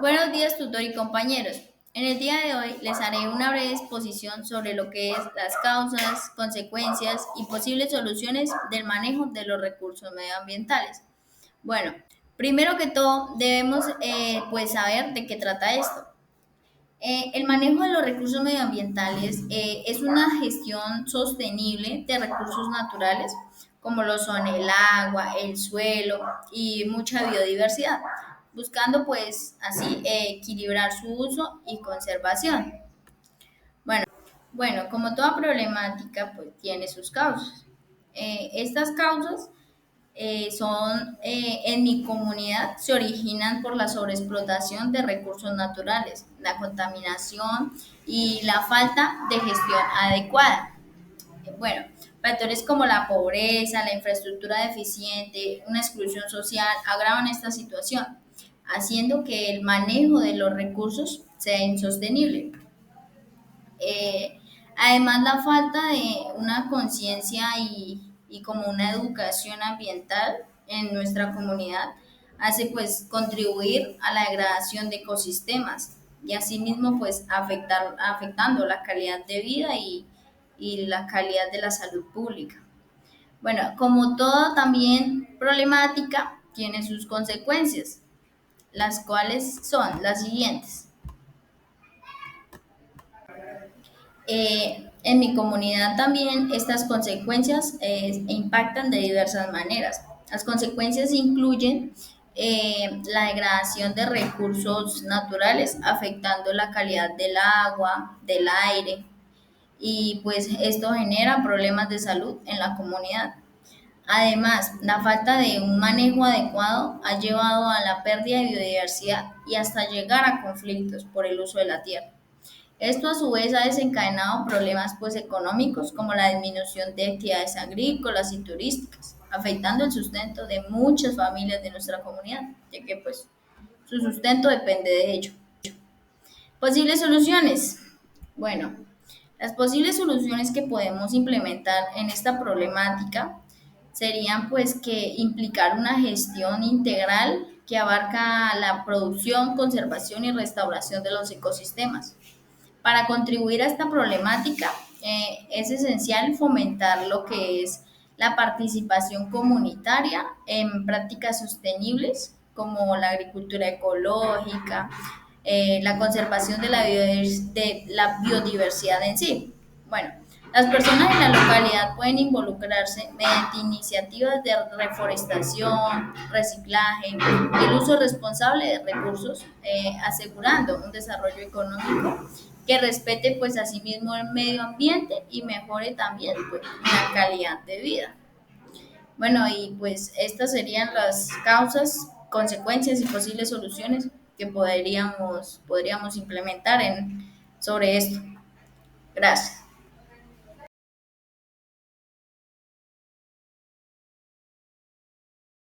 Buenos días, tutor y compañeros. En el día de hoy les haré una breve exposición sobre lo que es las causas, consecuencias y posibles soluciones del manejo de los recursos medioambientales. Bueno, primero que todo debemos pues saber de qué trata esto. El manejo de los recursos medioambientales es una gestión sostenible de recursos naturales, como lo son el agua, el suelo y mucha biodiversidad, buscando pues así equilibrar su uso y conservación. Bueno, bueno, como toda problemática pues tiene sus causas. Estas causas en mi comunidad se originan por la sobreexplotación de recursos naturales, la contaminación y la falta de gestión adecuada. Bueno, factores como la pobreza, la infraestructura deficiente, una exclusión social agravan esta situación, haciendo que el manejo de los recursos sea insostenible. Además, la falta de una conciencia y como una educación ambiental en nuestra comunidad hace pues contribuir a la degradación de ecosistemas y asimismo pues afectando la calidad de vida y la calidad de la salud pública. Bueno, como todo también problemática tiene sus consecuencias, las cuales son las siguientes. En mi comunidad también estas consecuencias impactan de diversas maneras. Las consecuencias incluyen la degradación de recursos naturales, afectando la calidad del agua, del aire, y pues esto genera problemas de salud en la comunidad. Además, la falta de un manejo adecuado ha llevado a la pérdida de biodiversidad y hasta llegar a conflictos por el uso de la tierra. Esto a su vez ha desencadenado problemas pues económicos como la disminución de actividades agrícolas y turísticas, afectando el sustento de muchas familias de nuestra comunidad, ya que pues su sustento depende de ello. Posibles soluciones. Bueno, las posibles soluciones que podemos implementar en esta problemática serían pues que implicar una gestión integral que abarca la producción, conservación y restauración de los ecosistemas. Para contribuir a esta problemática, es esencial fomentar lo que es la participación comunitaria en prácticas sostenibles como la agricultura ecológica, la conservación de de la biodiversidad en sí. Bueno, las personas en la localidad pueden involucrarse mediante iniciativas de reforestación, reciclaje y el uso responsable de recursos, asegurando un desarrollo económico que respete pues asimismo el medio ambiente y mejore también pues la calidad de vida. Bueno, y pues estas serían las causas, consecuencias y posibles soluciones que podríamos implementar sobre esto. Gracias.